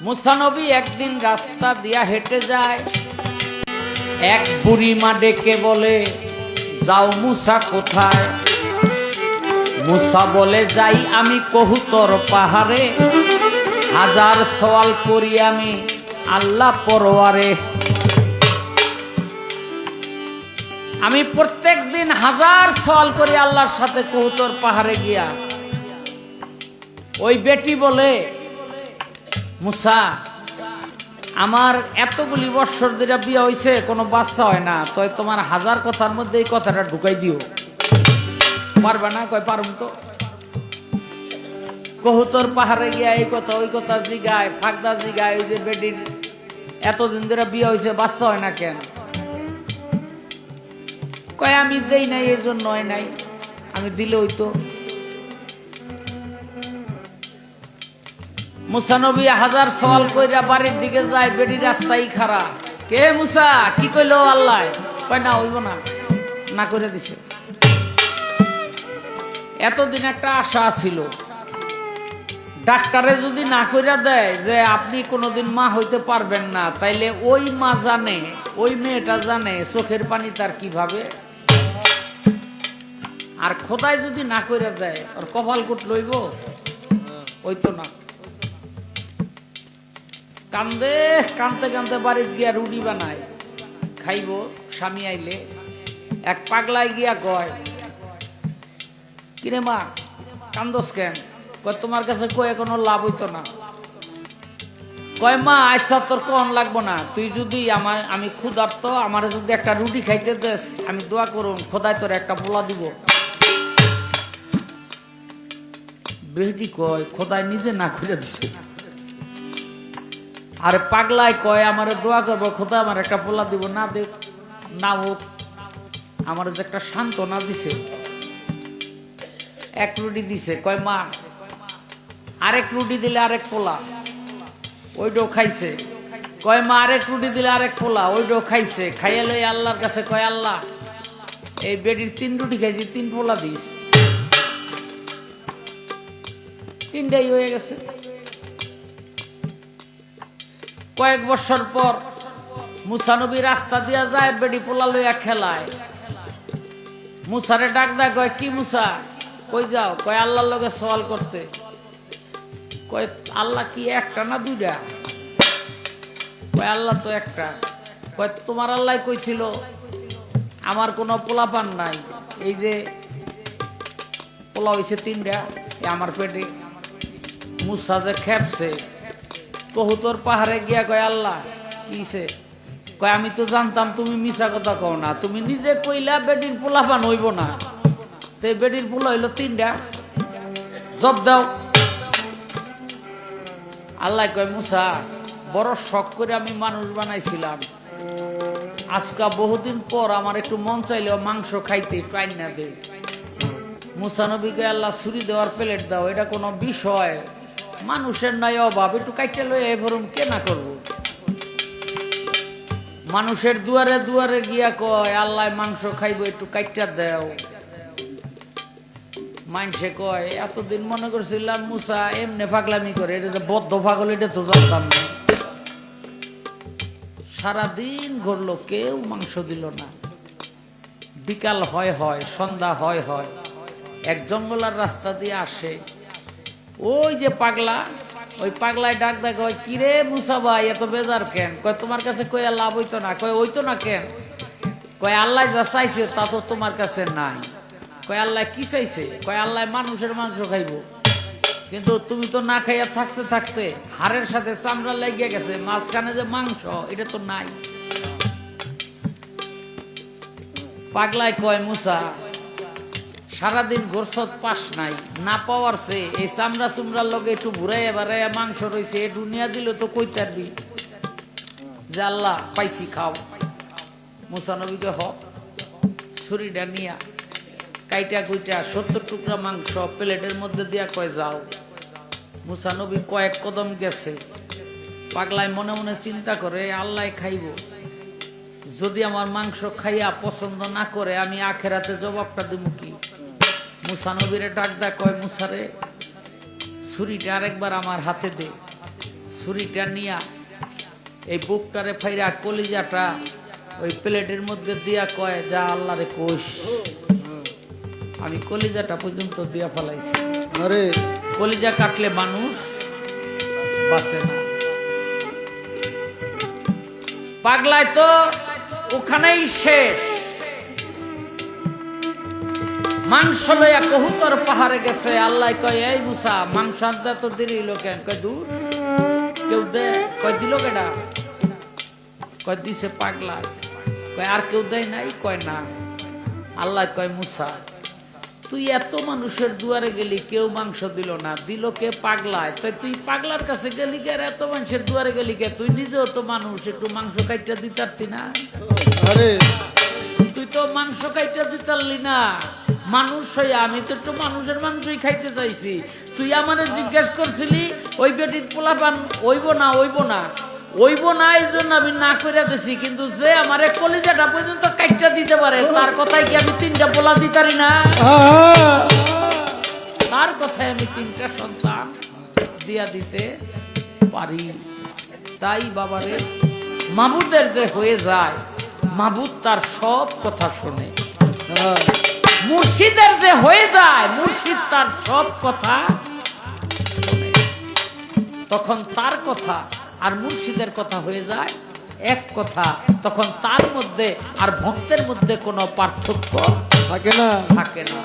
মুসা নবী একদিন রাস্তা দিয়া হেঁটে যায়, এক বুড়ি মা ডেকে বলে, যাও মুসা কোথায়? মুসা বলে, যাই আমি কহুতর পাহাড়ে, হাজার সওয়াল করি আমি আল্লাহ পরওয়ারে। আমি প্রত্যেক দিন হাজার সওয়াল করি আল্লাহর সাথে কহুতর পাহাড়ে গিয়া। ওই বেটি বলে, মুসা আমার এতগুলি বৎসর ধরে বিয়ে হয়েছে, কোনো বাচ্চা হয় না, তো তোমার হাজার কথার মধ্যে এই কথাটা ঢুকাই দিও। পারবে না? কয় পারুম তো। কহুতর পাহাড়ে গিয়া এই কথা ওই কথা জিগায়, ফাঁকদা জিগায়, ওই যে বেটির এতদিন ধরে বিয়ে হয়েছে, বাচ্চা হয় না কেন? কয় আমি দেই নাই, এই জন্য হয় নাই, আমি দিলে হইতো। মুসা নবী হাজার সওয়াল কইরা বাড়ির দিকে যায়, বেটি রাস্তায় খাড়া। কে মুসা? কি কইলো আল্লাহ? কয় না হইব না, না করে দিছে। এতদিন একটা আশা ছিল, ডাক্তারে যদি না কইরা দেয় যে আপনি কোনোদিন মা হইতে পারবেন না, তাইলে ওই মা জানে, ওই মেয়েটা জানে চোখের পানি তার কিভাবে। আর খোদাই যদি না কইরা দেয়, ওর কপাল কুট লইব? ওই তো না। কান্দে কানতে কানতে বাড়িতে গিয়া রুটি বানায়, খাইব স্বামী আইলে। এক পাগলায় গিয়া কয়, কিরে মা কান্দস কেন? কয় তোমার কাছে কয়ে কোনো লাভ হইতো না। কয় মা আচ্ছা তোর কন লাগবো না, তুই যদি আমি ক্ষুধার্ত, আমার যদি একটা রুটি খাইতে দেস, আমি দোয়া করুন খোদায় তোর একটা পোলা দিব। বেটি কয়, খোদায় নিজে না খুলে দিছে। আরে পাগলায় কয়, আমার দোয়া করবো খোদা আমার একটা পোলা দিব, না দেখ না হোক, আমার যে একটা সান্ত্বনা দিছে, এক রুটি দিছে। কয় মা আরেক রুটি দিলে আরেক পোলা, ওইটাও খাইছে। কয় মা আরেক রুটি দিলে আরেক পোলা, ওইটাও খাইছে। খাইয়া লই আল্লাহর কাছে কয়, আল্লাহ এই বেটির 3 রুটি খাইছি, 3 পোলা দিস। 3টাই হয়ে গেছে। কয়েক বছর পর মুসা নবী রাস্তা দিয়া যায়, বেটি পোলা লইয়া খেলায়। মুসারে ডাক দেয়, কয় কি মুসা কই যাও? কয় আল্লাহর লগে সওয়াল করতে। কয় আল্লাহ কি একটা না 2টা? কয় আল্লাহ তো একটা। কয় তোমার আল্লাহ কইছিল আমার কোনো পোলাপান নাই, এই যে পোলা হইছে 3টা আমার পেটে। মুসা যে খেপছে, কহুতর পাহাড়ে গিয়া কয় আল্লাহ কিছে? কয় আমি তো জানতাম তুমি মিছা কথা কও না, তুমি নিজে কইলা বেটির পোলাপান হইব না, তো বেটির পোলা হইলো 3টা, জব দাও। আল্লাহ কয় মুসা বড় শখ করে আমি মানুষ বানাইছিলাম, আজকা বহুদিন পর আমার একটু মন চাইলেও মাংস খাইতে পাই না দে। মুসা নবীকে আল্লাহ ছুরি দেওয়ার প্লেট দাও, এটা কোনো বিষয়? মানুষের নাই অভাব, একটু কাইটে লয়ে এভরম কে না করবো। মানুষের দুয়ারে দুয়ারে গিয়া কয় আল্লাহ মাংস খাইবো, একটু কাইটা দেও। মানুষে কয় এতদিন মনে করছিলাম মুসা এমনি পাগলামি করে, এটা যে বদ্ধ পাগল এটা তো জানতাম না। সারাদিন ঘুরলো, কেউ মাংস দিল না। বিকাল হয় হয়, সন্ধ্যা হয় হয়, এক জঙ্গলার রাস্তা দিয়ে আসে ওই যে পাগলা, ওই পাগলায় ডাক দেয়, কয় কিরে মুসা ভাই এত বেজার কেন? কয় তোমার কাছে কয়ে লাভ হইতো না। কয় হইতো না কেন? কয় আল্লাহ যা চাইছে তা তো তোমার কাছে নাই। কয় আল্লাহ কি চাইছে? কয় আল্লাহ মানুষের মাংস খাইবো, কিন্তু তুমি তো না খাইয়া থাকতে থাকতে হাড়ের সাথে চামড়া লেগে গেছে, মাঝখানে যে মাংস এটা তো নাই। পাগলায় কয় মুসা সারাদিন গোরসত পাস নাই, না পাওয়ার সে এই চামড়া চুমড়ার লগে একটু ঘুরাইয়া বেড়াইয়া মাংস রয়েছে, এ দুনিয়া দিল তো কই পারবি যে আল্লাহ পাইছি খাও। মুসা নবীকে ছুরিটা নিয়া কাইটা কুইটা 70 টুকরা মাংস প্লেটের মধ্যে দিয়া কয় যাও। মুসা নবী কয়েক কদম গেছে, পাগলায় মনে মনে চিন্তা করে আল্লাহ খাইব, যদি আমার মাংস খাইয়া পছন্দ না করে আমি আখেরাতে জবাবটা দিব কি? মুসা নবীরে ডাক দা কয় মুসারে ছুরিটা আরেকবার আমার হাতে দে। ছুরিটা নিয়া এই বুকটারে ফাইরা কলিজাটা ওই প্লেটের মধ্যে দিয়া কয়, যা আল্লাহরে কোষ, আমি কলিজাটা পর্যন্ত দিয়া ফেলাইছি। আরে কলিজা কাটলে মানুষ বাঁচে না। পাগলায় তো ওখানেই শেষ। মাংস লইয়া কহুতর পাহাড়ে গেছে। আল্লাহ কয়, এই মুসা মাংস আনতে তো দেরি হইলো কেন? কয় দূর, কেউ দে। কয় দিল কেডা? কয় দিছে পাগলা। কয় আর কেউ দেয় নাই? কয় না। আল্লাহ কয়, মুসা তুই এত মানুষের দুয়ারে গেলি, কেউ মাংস দিল না, দিল কে? পাগলায়। তাই তুই পাগলার কাছে গেলি কে? আর এত মানুষের দুয়ারে গেলি কে? তুই নিজেও তো মানুষ, একটু মাংস কাইটা দিতারতি না? আরে তুই তো মাংস কাইটা দিতারলি না। মানুষ হইয়া আমি তো একটু মানুষের মাংসই খাইতে চাইছি। তুই আমারে জিজ্ঞেস করছিলি ওই বেটির পোলাপান ওইব না, ওইব না, ওইব না, এই জন্য আমি না করে দিছি। কিন্তু যে আমারে কলিজাটা পর্যন্ত কাইটা দিতে পারে, তার কথাই কি আমি 3টা পোলা দিতারি না? তার কথায় আমি 3টা সন্তান দিয়া দিতে পারি। তাই বাবারে, মাবুদের যে হয়ে যায়, মাবুদ তার সব কথা শোনে। মুর্শিদের যে হয়ে যায়, মুর্শিদ তার সব কথা শোনে। তখন তার কথা আর মুর্শিদের কথা হয়ে যায় এক কথা। তখন তার মধ্যে আর ভক্তের মধ্যে কোনো পার্থক্য থাকে না। থাকে না।